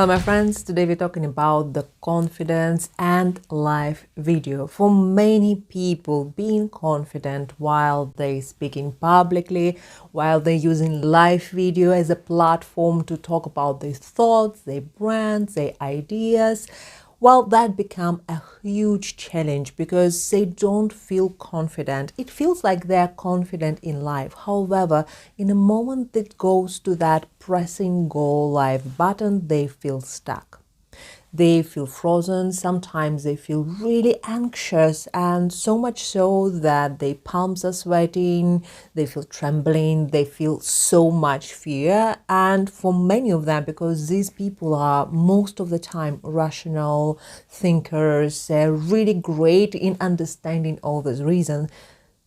Hello my friends, today we're talking about the confidence and live video. For many people, being confident while they speaking publicly, while they're using live video as a platform to talk about their thoughts, their brands, their ideas, well, that become a huge challenge because they don't feel confident. It feels like they're confident in life. However, in a moment that goes to that pressing go live button, they feel stuck. They feel frozen. Sometimes they feel really anxious, and so much so that their palms are sweating, they feel trembling, they feel so much fear. And for many of them, because these people are most of the time rational thinkers, they're really great in understanding all these reasons.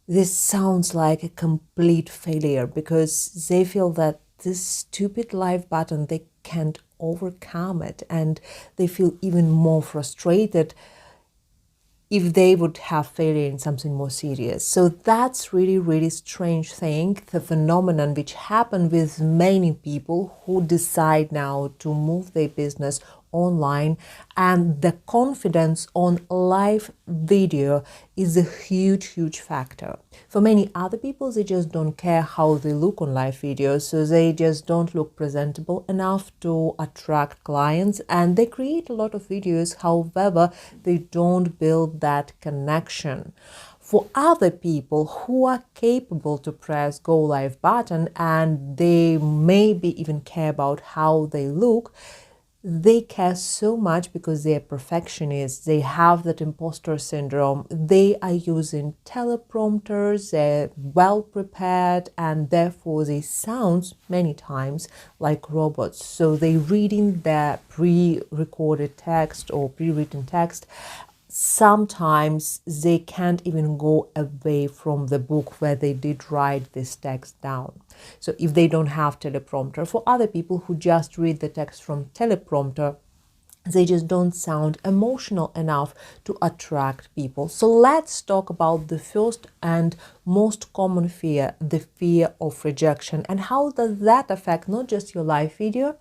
This sounds like a complete failure because they feel that this stupid live button, they can't overcome it, and they feel even more frustrated if they would have failure in something more serious. So that's really strange thing, the phenomenon which happened with many people who decide now to move their business online, and the confidence on live video is a huge factor. For many other people, they just don't care how they look on live videos, so they just don't look presentable enough to attract clients, and they create a lot of videos, however they don't build that connection. For other people who are capable to press go live button and they maybe even care about how they look, they care so much because they're perfectionists, they have that imposter syndrome, they are using teleprompters, they're well prepared, and therefore they sound many times like robots. So they're reading their pre-recorded text or pre-written text. Sometimes they can't even go away from the book where they did write this text down. So if they don't have teleprompter, for other people who just read the text from teleprompter, they just don't sound emotional enough to attract people. So let's talk about the first and most common fear, the fear of rejection, and how does that affect not just your live video,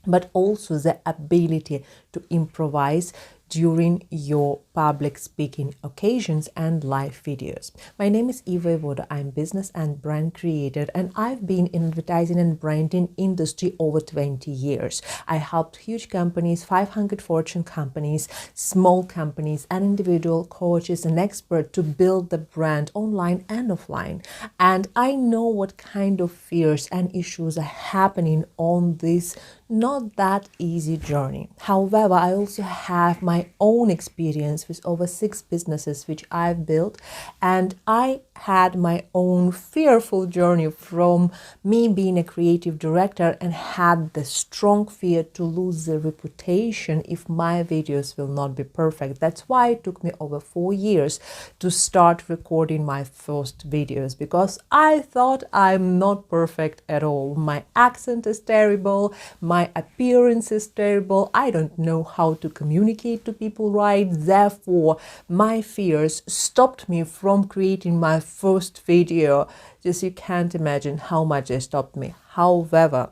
but also the ability to improvise during your public speaking occasions and live videos. My name is Eva Voda. I'm business and brand creator, and I've been in advertising and branding industry over 20 years. I helped huge companies, 500 Fortune companies, small companies, and individual coaches and experts to build the brand online and offline. And I know what kind of fears and issues are happening on this not that easy journey. However, I also have my own experience with over 6 businesses which I've built, and I had my own fearful journey from me being a creative director and had the strong fear to lose the reputation if my videos will not be perfect. That's why it took me over 4 years to start recording my first videos, because I thought I'm not perfect at all. My accent is terrible, my appearance is terrible, I don't know how to communicate to people right. Therefore, my fears stopped me from creating my first video. Just you can't imagine how much they stopped me. However,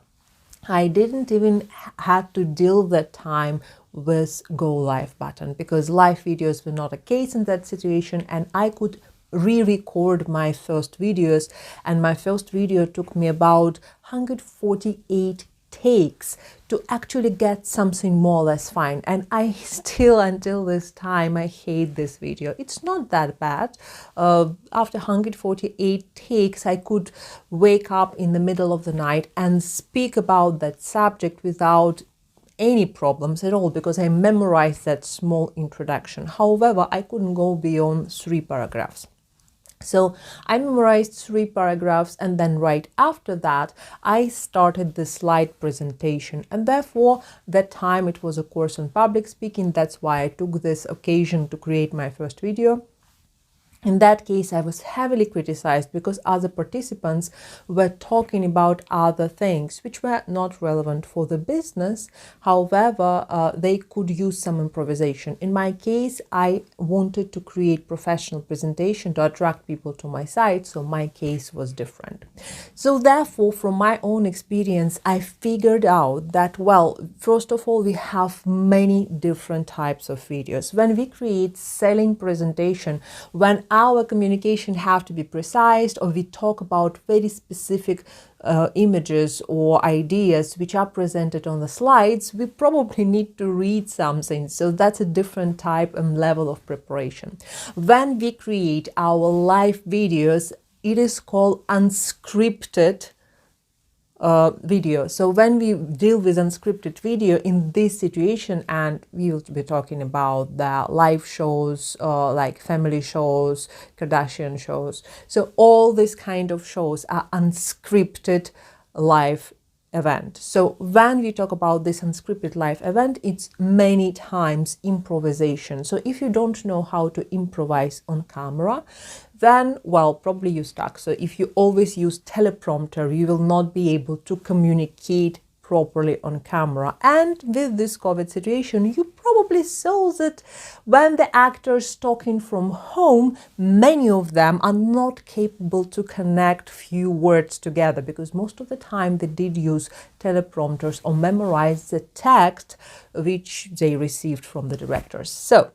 I didn't even have to deal that time with go live button, because live videos were not a case in that situation, and I could re-record my first videos, and my first video took me about 148 takes to actually get something more or less fine. And I still, until this time, I hate this video. It's not that bad. After 148 takes, I could wake up in the middle of the night and speak about that subject without any problems at all, because I memorized that small introduction. However, I couldn't go beyond 3 paragraphs. So I memorized 3 paragraphs, and then right after that, I started the slide presentation. And therefore, that time it was a course on public speaking. That's why I took this occasion to create my first video. In that case, I was heavily criticized because other participants were talking about other things which were not relevant for the business. However, they could use some improvisation. In my case, I wanted to create professional presentation to attract people to my site, so my case was different. So therefore, from my own experience, I figured out that, well, first of all, we have many different types of videos. When we create selling presentation, when our communication have to be precise, or we talk about very specific images or ideas which are presented on the slides, we probably need to read something. So that's a different type and level of preparation. When we create our live videos, it is called unscripted video. So when we deal with unscripted video in this situation, and we will be talking about the live shows, like family shows, Kardashian shows. So all these kind of shows are unscripted live event. So when we talk about this unscripted live event, it's many times improvisation. So if you don't know how to improvise on camera, then, well, probably you're stuck. So if you always use teleprompter, you will not be able to communicate properly on camera. And with this COVID situation, you probably saw that when the actors talking from home, many of them are not capable to connect few words together, because most of the time they did use teleprompters or memorize the text which they received from the directors. So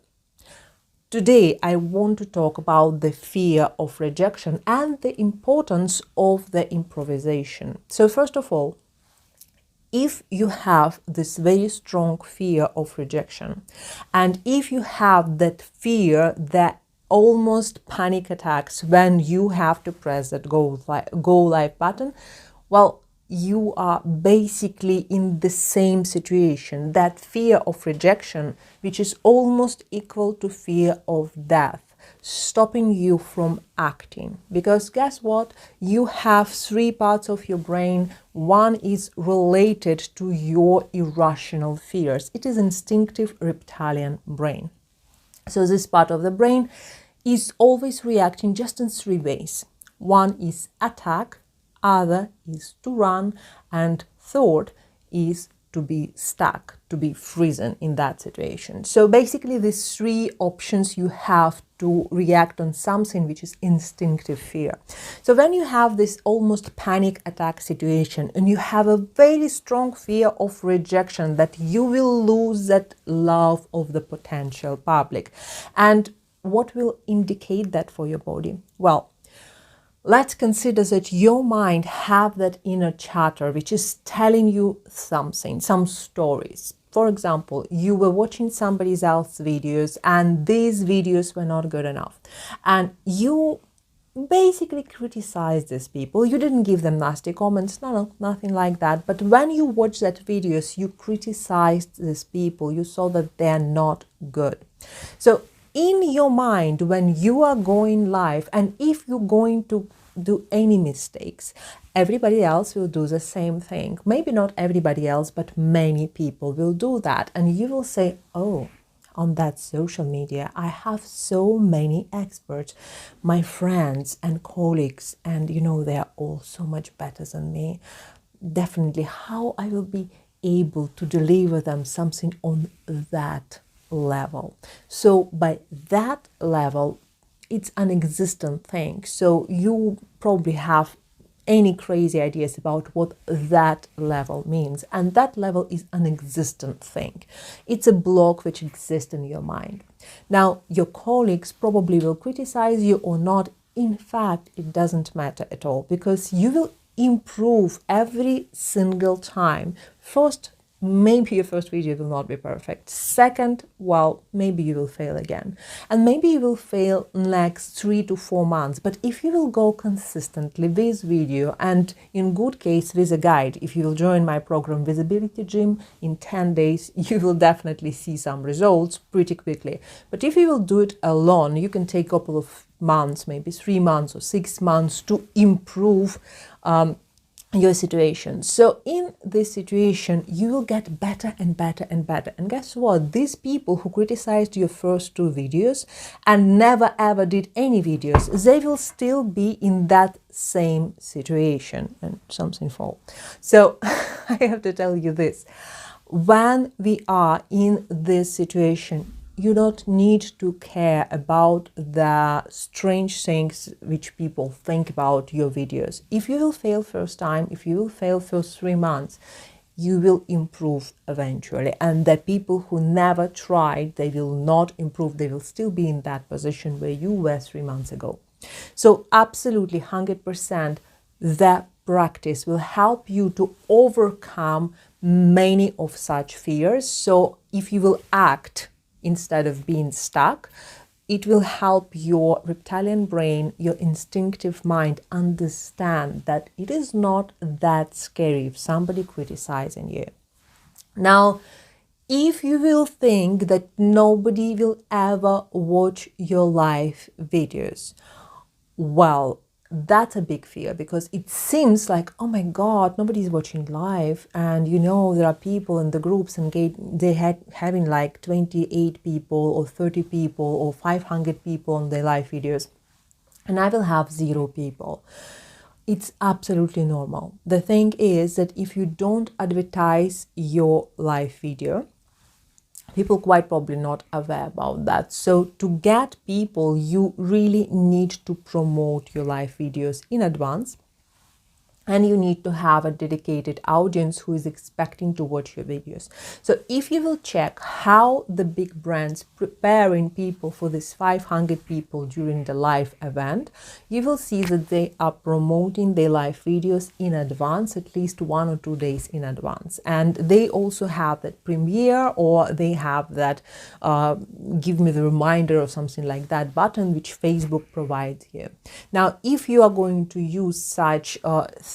today, I want to talk about the fear of rejection and the importance of the improvisation. So first of all, if you have this very strong fear of rejection, and if you have that fear, that almost panic attacks when you have to press that go live button, well, you are basically in the same situation, that fear of rejection, which is almost equal to fear of death, stopping you from acting. Because guess what? You have three parts of your brain. One is related to your irrational fears. It is instinctive reptilian brain. So this part of the brain is always reacting just in three ways. One is attack, other is to run, and third is to be stuck, to be frozen in that situation. So basically these three options you have to react on something which is instinctive fear. So when you have this almost panic attack situation and you have a very strong fear of rejection, that you will lose that love of the potential public. And what will indicate that for your body? Well, let's consider that your mind have that inner chatter which is telling you something, some stories. For example, you were watching somebody else's videos and these videos were not good enough. And you basically criticized these people. You didn't give them nasty comments. No, nothing like that. But when you watch that videos, you criticized these people. You saw that they're not good. So in your mind, when you are going live, and if you're going to do any mistakes, everybody else will do the same thing. Maybe not everybody else, but many people will do that. And you will say, oh, on that social media, I have so many experts, my friends and colleagues, and they are all so much better than me. Definitely, how I will be able to deliver them something on that level. So by that level, it's an existent thing. So you probably have any crazy ideas about what that level means. And that level is an existent thing. It's a block which exists in your mind. Now, your colleagues probably will criticize you or not. In fact, it doesn't matter at all, because you will improve every single time. First, maybe your first video will not be perfect. Second, well, maybe you will fail again. And maybe you will fail next 3 to 4 months. But if you will go consistently with video, and in good case with a guide, if you will join my program Visibility Gym, in 10 days, you will definitely see some results pretty quickly. But if you will do it alone, you can take a couple of months, maybe 3 months or 6 months to improve your situation. So in this situation, you will get better and better and better. And guess what? These people who criticized your first 2 videos and never ever did any videos, they will still be in that same situation. And something fall. So I have to tell you this. When we are in this situation, you don't need to care about the strange things which people think about your videos. If you will fail first time, if you will fail first 3 months, you will improve eventually. And the people who never tried, they will not improve. They will still be in that position where you were 3 months ago. So absolutely 100%, the practice will help you to overcome many of such fears. So if you will act instead of being stuck, it will help your reptilian brain, your instinctive mind understand that it is not that scary if somebody criticizing you. Now, if you will think that nobody will ever watch your live videos, well, that's a big fear, because it seems like, oh my God, nobody's watching live. And there are people in the groups and having like 28 people or 30 people or 500 people on their live videos. And I will have 0 people. It's absolutely normal. The thing is that if you don't advertise your live video, people quite probably not aware about that. So to get people, you really need to promote your live videos in advance. And you need to have a dedicated audience who is expecting to watch your videos. So if you will check how the big brands preparing people for this 500 people during the live event, you will see that they are promoting their live videos in advance, at least 1 or 2 days in advance. And they also have that premiere, or they have that give me the reminder or something like that button, which Facebook provides you. Now, if you are going to use such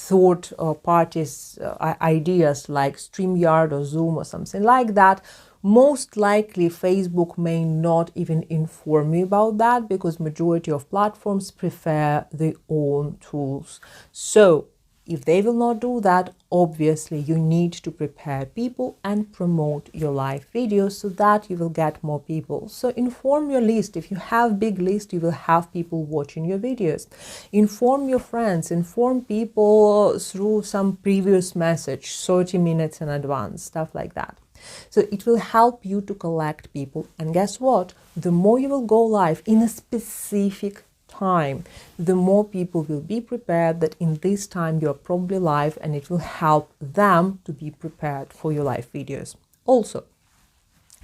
thought parties ideas like StreamYard or Zoom or something like that, most likely Facebook may not even inform you about that, because majority of platforms prefer their own tools. So if they will not do that, obviously you need to prepare people and promote your live videos so that you will get more people. So inform your list. If you have big list, you will have people watching your videos. Inform your friends, inform people through some previous message, 30 minutes in advance, stuff like that. So it will help you to collect people. And guess what? The more you will go live in a specific time, the more people will be prepared that in this time you are probably live, and it will help them to be prepared for your live videos. Also,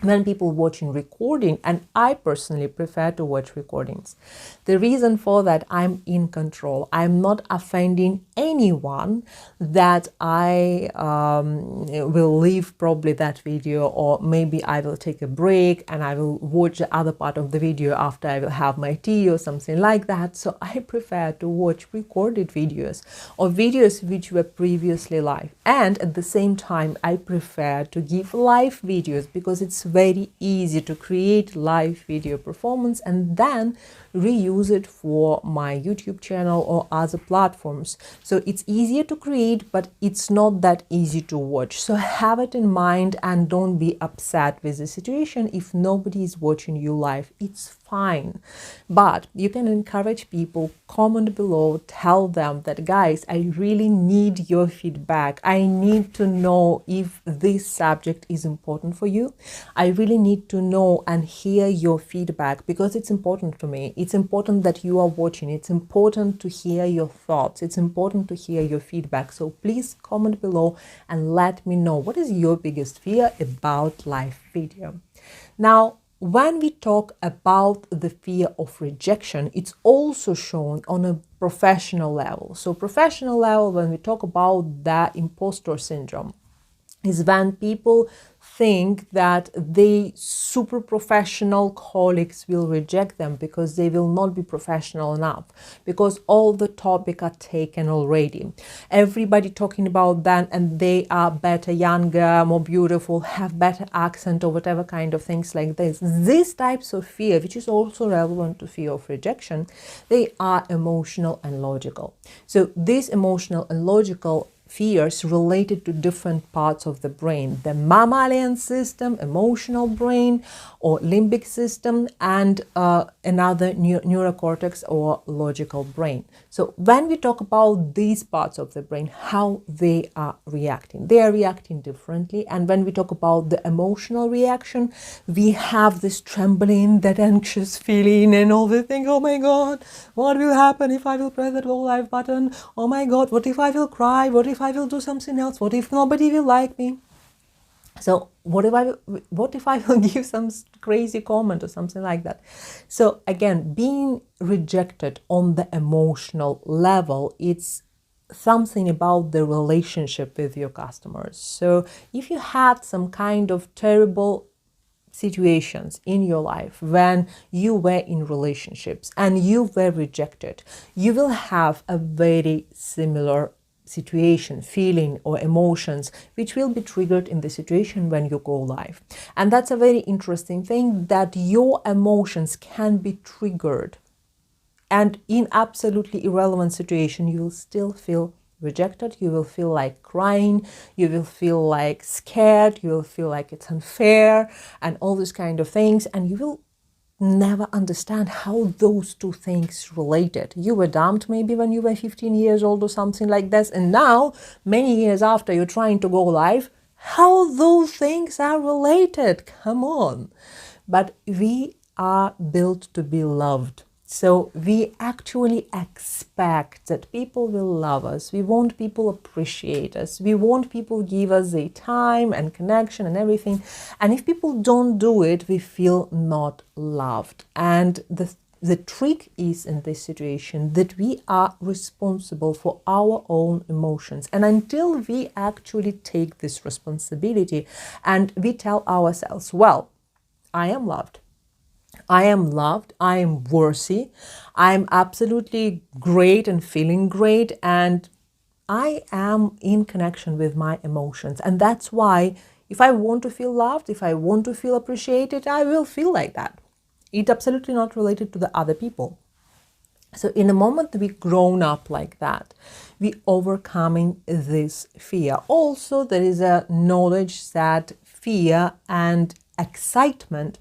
when people watching recording, and I personally prefer to watch recordings. The reason for that, I'm in control. I'm not offending anyone that I will leave probably that video, or maybe I will take a break and I will watch the other part of the video after I will have my tea or something like that. So I prefer to watch recorded videos or videos which were previously live. And at the same time, I prefer to give live videos, because it's very easy to create live video performance and then reuse it for my YouTube channel or other platforms. So it's easier to create, but it's not that easy to watch. So have it in mind and don't be upset with the situation if nobody is watching you live. It's fine. But you can encourage people, comment below, tell them that, guys, I really need your feedback. I need to know if this subject is important for you. I really need to know and hear your feedback, because it's important to me. It's important that you are watching. It's important to hear your thoughts. It's important to hear your feedback. So please comment below and let me know what is your biggest fear about live video. Now, when we talk about the fear of rejection, it's also shown on a professional level. So professional level, when we talk about the imposter syndrome, is when people think that the super professional colleagues will reject them because they will not be professional enough, because all the topics are taken already. Everybody talking about them, and they are better, younger, more beautiful, have better accent, or whatever kind of things like this. These types of fear, which is also relevant to fear of rejection, they are emotional and logical. So this emotional and logical fears related to different parts of the brain: the mammalian system, emotional brain or limbic system, and another neocortex or logical brain. So when we talk about these parts of the brain, how they are reacting differently. And when we talk about the emotional reaction, we have this trembling, that anxious feeling, and all the thing, oh my God, what will happen if I will press that go live button? Oh my God, what if I will cry? What if I will do something else? What if nobody will like me? So what if I will give some crazy comment or something like that? So again, being rejected on the emotional level, it's something about the relationship with your customers. So if you had some kind of terrible situations in your life when you were in relationships and you were rejected, you will have a very similar situation, feeling or emotions which will be triggered in the situation when you go live. And that's a very interesting thing, that your emotions can be triggered, and in absolutely irrelevant situation you will still feel rejected, you will feel like crying, you will feel like scared, you will feel like it's unfair and all these kind of things, and you will never understand how those two things related. You were dumped maybe when you were 15 years old or something like this, and now many years after you're trying to go live, how those things are related. Come on. But we are built to be loved. So we actually expect that people will love us. We want people appreciate us. We want people give us their time and connection and everything. And if people don't do it, we feel not loved. And the trick is in this situation that we are responsible for our own emotions. And until we actually take this responsibility and we tell ourselves, well, I am loved, I am loved, I am worthy, I am absolutely great and feeling great, and I am in connection with my emotions. And that's why if I want to feel loved, if I want to feel appreciated, I will feel like that. It's absolutely not related to the other people. So in the moment that we grown up like that, we overcoming this fear. Also, there is a knowledge that fear and excitement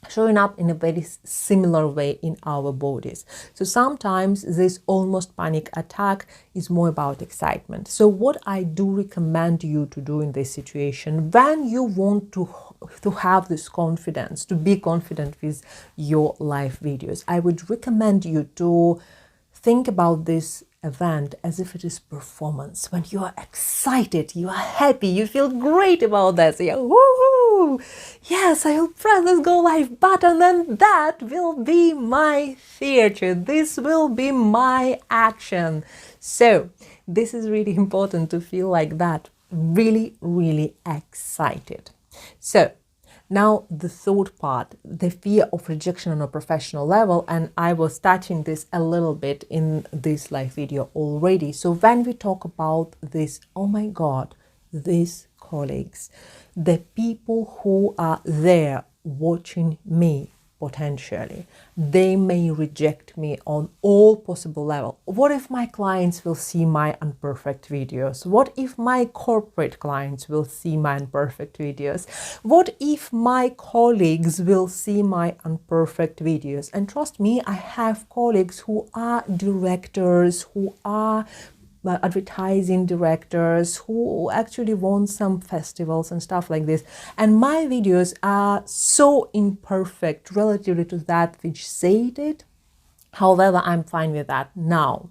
showing up in a very similar way in our bodies. So sometimes this almost panic attack is more about excitement. So what I do recommend you to do in this situation, when you want to have this confidence, to be confident with your live videos, I would recommend you to think about this event as if it is performance. When you are excited, you are happy, you feel great about that. So you're, woohoo! Yes, I will press this go live button, and that will be my theater. This will be my action. So this is really important to feel like that, really, really excited. So now the third part, the fear of rejection on a professional level, and I was touching this a little bit in this live video already. So when we talk about this, oh my God, these colleagues, the people who are there watching me potentially, they may reject me on all possible levels. What if my clients will see my imperfect videos? What if my corporate clients will see my imperfect videos? What if my colleagues will see my imperfect videos? And trust me, I have colleagues who are directors, who are advertising directors, who actually won some festivals and stuff like this. And my videos are so imperfect relatively to that which they did. However, I'm fine with that now.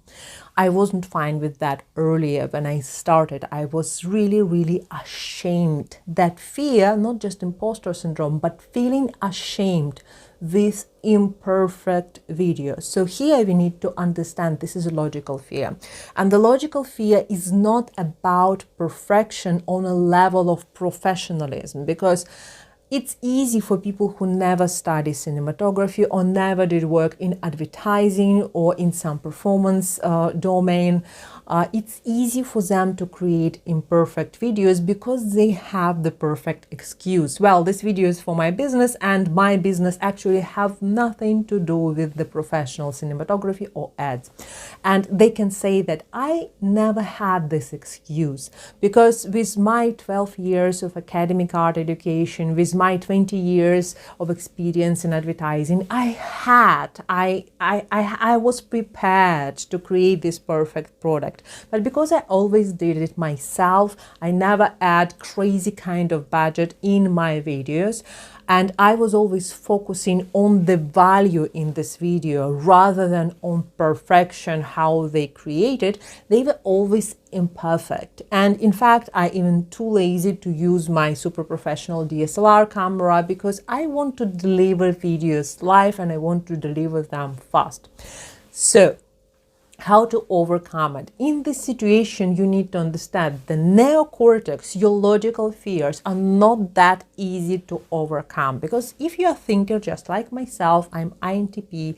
I wasn't fine with that earlier when I started. I was really, really ashamed. That fear, not just imposter syndrome, but feeling ashamed with imperfect videos. So here we need to understand this is a logical fear. And the logical fear is not about perfection on a level of professionalism, because it's easy for people who never studied cinematography or never did work in advertising or in some performance domain. it's easy for them to create imperfect videos because they have the perfect excuse. Well, this video is for my business, and my business actually have nothing to do with the professional cinematography or ads. And they can say that I never had this excuse because with my 12 years of academic art education, with my 20 years of experience in advertising, I was prepared to create this perfect product. But because I always did it myself, I never had crazy kind of budget in my videos, and I was always focusing on the value in this video rather than on perfection, how they created. They were always imperfect. And in fact, I even too lazy to use my super professional DSLR camera because I want to deliver videos live and I want to deliver them fast. So, how to overcome it? In this situation, you need to understand the neocortex, your logical fears, are not that easy to overcome. Because if you're a thinker just like myself, I'm INTP,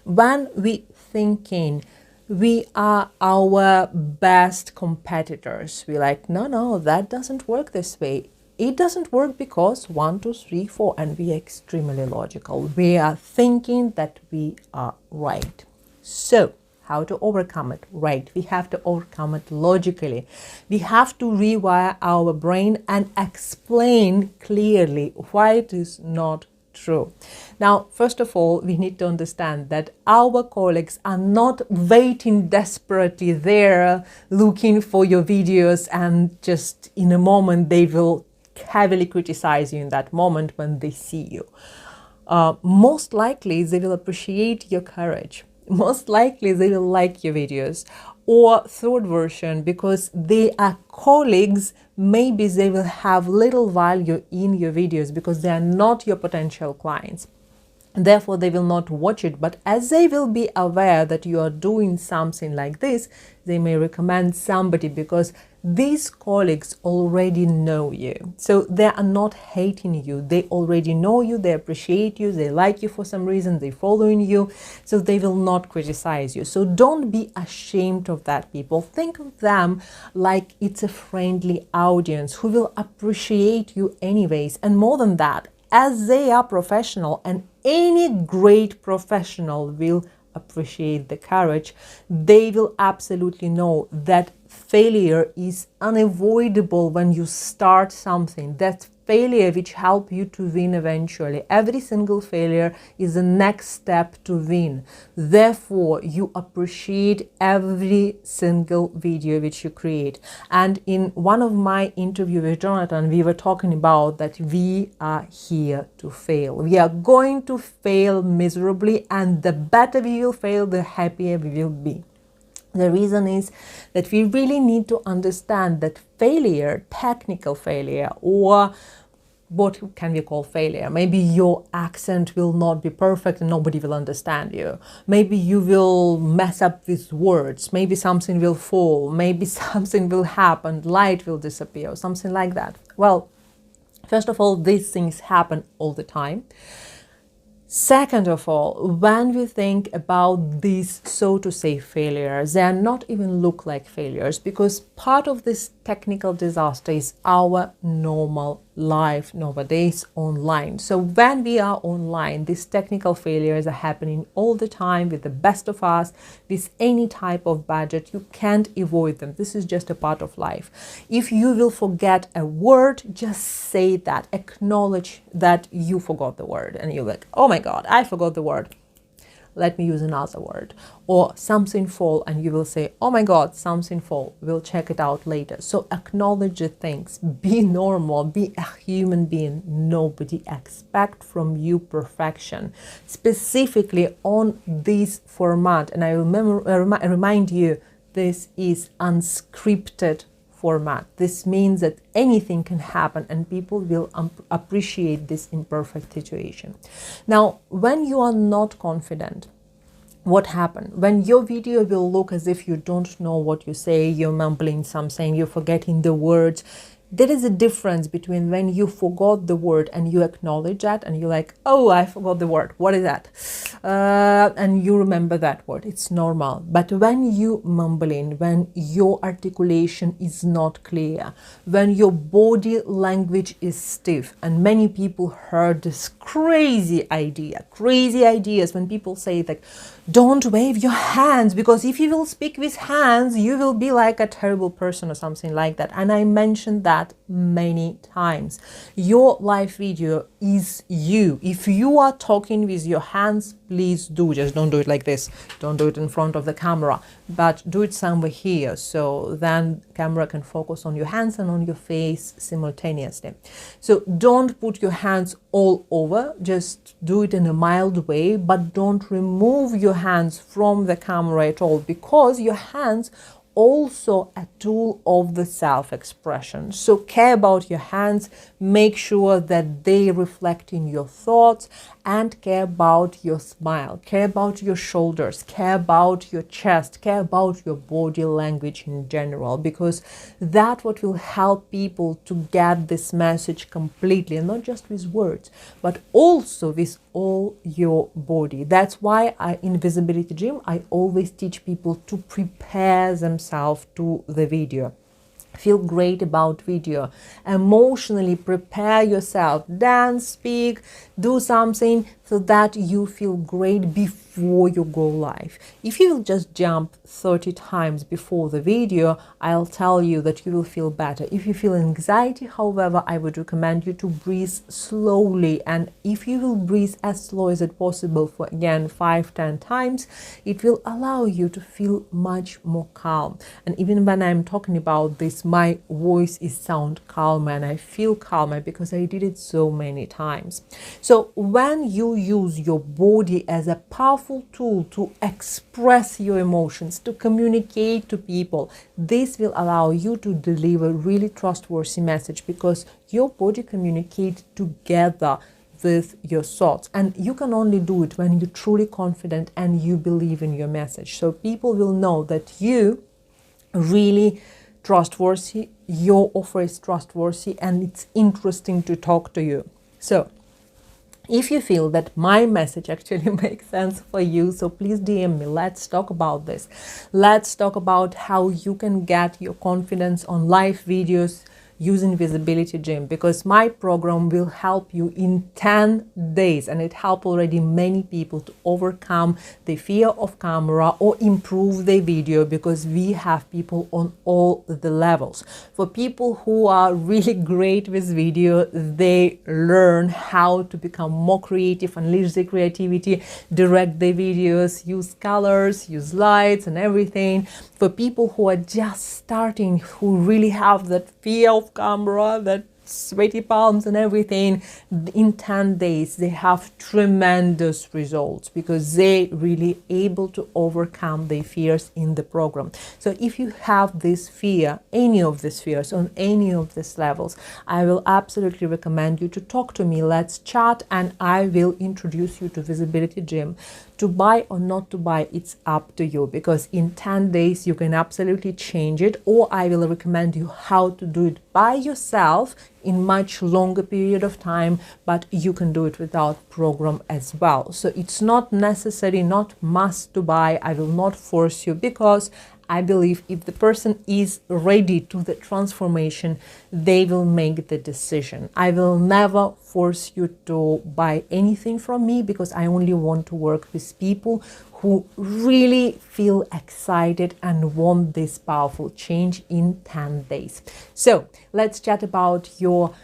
when we thinking, we are our best competitors. We're like, no, that doesn't work this way. It doesn't work because 1, 2, 3, 4, and we are extremely logical. We are thinking that we are right. So, how to overcome it? Right, we have to overcome it logically. We have to rewire our brain and explain clearly why it is not true. Now, first of all, we need to understand that our colleagues are not waiting desperately there looking for your videos, and just in a moment they will heavily criticize you in that moment when they see you. Most likely they will appreciate your courage. Most likely they will like your videos. Or third version, because they are colleagues, maybe they will have little value in your videos because they are not your potential clients. Therefore, they will not watch it. But as they will be aware that you are doing something like this, they may recommend somebody because these colleagues already know you. So they are not hating you. They already know you. They appreciate you. They like you for some reason. They following you. So they will not criticize you. So don't be ashamed of that, people. Think of them like it's a friendly audience who will appreciate you anyways. And more than that, as they are professional, and any great professional will appreciate the courage, they will absolutely know that failure is unavoidable when you start something. That failure which help you to win eventually. Every single failure is the next step to win. Therefore, you appreciate every single video which you create. And in one of my interviews with Jonathan, we were talking about that we are here to fail. We are going to fail miserably, and the better we will fail, the happier we will be. The reason is that we really need to understand that failure, technical failure, or what can we call failure? Maybe your accent will not be perfect and nobody will understand you. Maybe you will mess up with words. Maybe something will fall. Maybe something will happen. Light will disappear, something like that. Well, first of all, these things happen all the time. Second of all, when we think about these, so to say, failures, they are not even look like failures, because part of this technical disaster is our normal life nowadays online. So when we are online, these technical failures are happening all the time with the best of us, with any type of budget. You can't avoid them. This is just a part of life. If you will forget a word, just say that, acknowledge that you forgot the word, and you're like, oh my God, I forgot the word. Let me use another word. Or something fall, and you will say, oh my God, something fall. We'll check it out later. So acknowledge the things. Be normal. Be a human being. Nobody expect from you perfection. Specifically on this format. And I remind you, this is unscripted format. This means that anything can happen and people will appreciate this imperfect situation. Now, when you are not confident, what happened? When your video will look as if you don't know what you say, you're mumbling something, you're forgetting the words. There is a difference between when you forgot the word and you acknowledge that and you're like, oh, I forgot the word. What is that? and you remember that word. It's normal. But when you mumbling, when your articulation is not clear, when your body language is stiff, and many people heard this crazy ideas when people say like, don't wave your hands, because if you will speak with hands, you will be like a terrible person or something like that. And I mentioned that many times. Your live video is you. If you are talking with your hands, please do. Just don't do it like this. Don't do it in front of the camera, but do it somewhere here, so then camera can focus on your hands and on your face simultaneously. So don't put your hands all over. Just do it in a mild way, but don't remove your hands from the camera at all, because your hands also a tool of the self-expression. So care about your hands, make sure that they reflect in your thoughts, and care about your smile, care about your shoulders, care about your chest, care about your body language in general, because that's what will help people to get this message completely, and not just with words, but also with all your body. That's why in Visibility Gym, I always teach people to prepare themselves to the video. Feel great about video, emotionally prepare yourself, dance, speak, do something so that you feel great before you go live. If you will just jump 30 times before the video, I'll tell you that you will feel better. If you feel anxiety, however, I would recommend you to breathe slowly, and if you will breathe as slow as it possible for again 5-10 times, it will allow you to feel much more calm. And even when I'm talking about this, my voice is sound calmer and I feel calmer because I did it so many times. So when you use your body as a powerful tool to express your emotions, to communicate to people, this will allow you to deliver really trustworthy message, because your body communicates together with your thoughts, and you can only do it when you're truly confident and you believe in your message. So people will know that you really trustworthy, your offer is trustworthy, and it's interesting to talk to you. So if you feel that my message actually makes sense for you, so please DM me. Let's talk about this. Let's talk about how you can get your confidence on live videos using Visibility Gym, because my program will help you in 10 days, and it helped already many people to overcome the fear of camera or improve their video, because we have people on all the levels. For people who are really great with video, they learn how to become more creative, unleash their creativity, direct their videos, use colors, use lights and everything. For people who are just starting, who really have that fear of camera, that sweaty palms and everything, in 10 days they have tremendous results, because they really able to overcome their fears in the program. So if you have this fear, any of these fears on any of these levels, I will absolutely recommend you to talk to me. Let's chat, and I will introduce you to Visibility Gym. To buy or not to buy, it's up to you, because in 10 days you can absolutely change it, or I will recommend you how to do it by yourself in much longer period of time, but you can do it without program as well. So it's not necessary, not must to buy. I will not force you, because I believe if the person is ready to the transformation, they will make the decision. I will never force you to buy anything from me, because I only want to work with people who really feel excited and want this powerful change in 10 days. So let's chat about your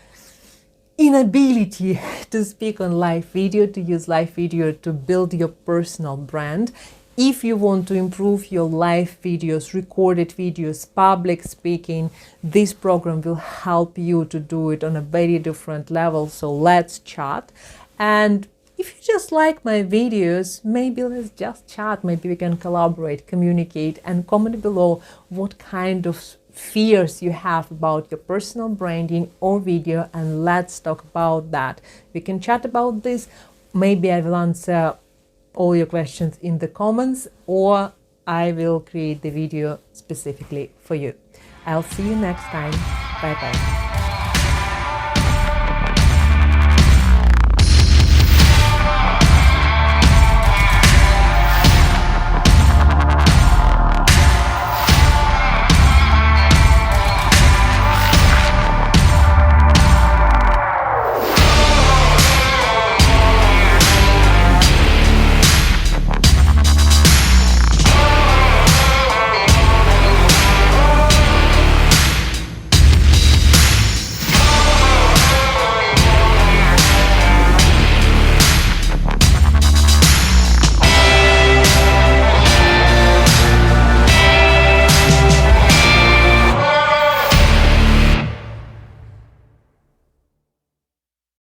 inability to speak on live video, to use live video to build your personal brand. If you want to improve your live videos, recorded videos, public speaking, this program will help you to do it on a very different level. So let's chat. And if you just like my videos, maybe let's just chat. Maybe we can collaborate, communicate, and comment below what kind of fears you have about your personal branding or video, and let's talk about that. We can chat about this. Maybe I will answer all your questions in the comments, or I will create the video specifically for you. I'll see you next time. Bye bye.